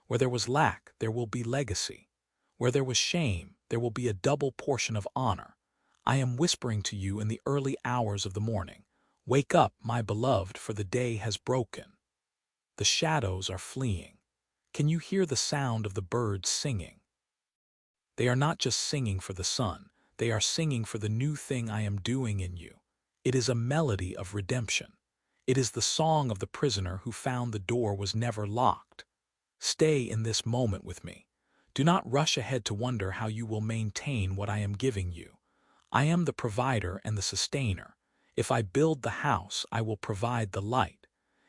Where there was lack, there will be legacy. Where there was shame, there will be a double portion of honor. I am whispering to you in the early hours of the morning. Wake up, my beloved, for the day has broken. The shadows are fleeing. Can you hear the sound of the birds singing? They are not just singing for the sun, they are singing for the new thing I am doing in you. It is a melody of redemption. It is the song of the prisoner who found the door was never locked. Stay in this moment with me. Do not rush ahead to wonder how you will maintain what I am giving you. I am the provider and the sustainer. If I build the house, I will provide the light.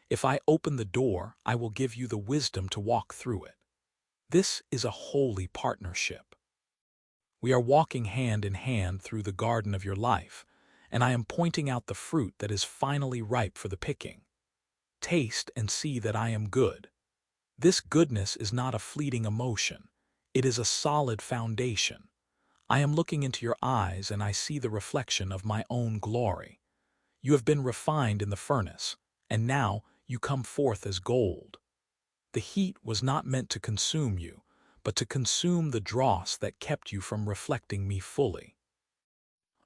If I open the door, I will give you the wisdom to walk through it. This is a holy partnership. We are walking hand in hand through the garden of your life, and I am pointing out the fruit that is finally ripe for the picking. Taste and see that I am good. This goodness is not a fleeting emotion. It is a solid foundation. I am looking into your eyes and I see the reflection of my own glory. You have been refined in the furnace, and now you come forth as gold. The heat was not meant to consume you, but to consume the dross that kept you from reflecting me fully.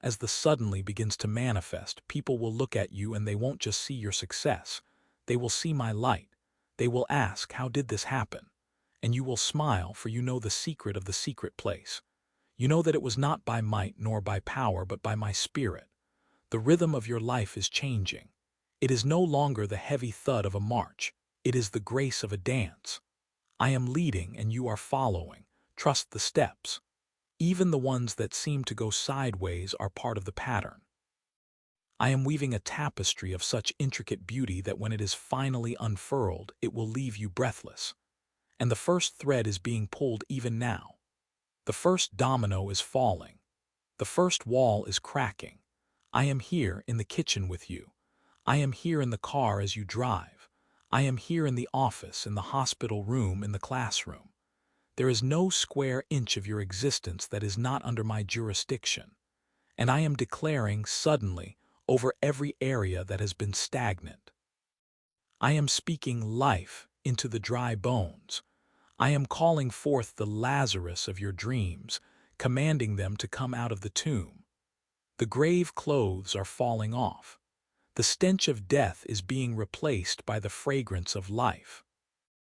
As the suddenly begins to manifest, people will look at you and they won't just see your success. They will see my light. They will ask, how did this happen? And you will smile, for you know the secret of the secret place. You know that it was not by might nor by power, but by my spirit. The rhythm of your life is changing. It is no longer the heavy thud of a march. It is the grace of a dance. I am leading and you are following. Trust the steps. Even the ones that seem to go sideways are part of the pattern. I am weaving a tapestry of such intricate beauty that when it is finally unfurled, it will leave you breathless. And the first thread is being pulled even now. The first domino is falling. The first wall is cracking. I am here in the kitchen with you. I am here in the car as you drive. I am here in the office, in the hospital room, in the classroom. There is no square inch of your existence that is not under my jurisdiction. And I am declaring suddenly over every area that has been stagnant. I am speaking life into the dry bones. I am calling forth the Lazarus of your dreams, commanding them to come out of the tomb. The grave clothes are falling off. The stench of death is being replaced by the fragrance of life.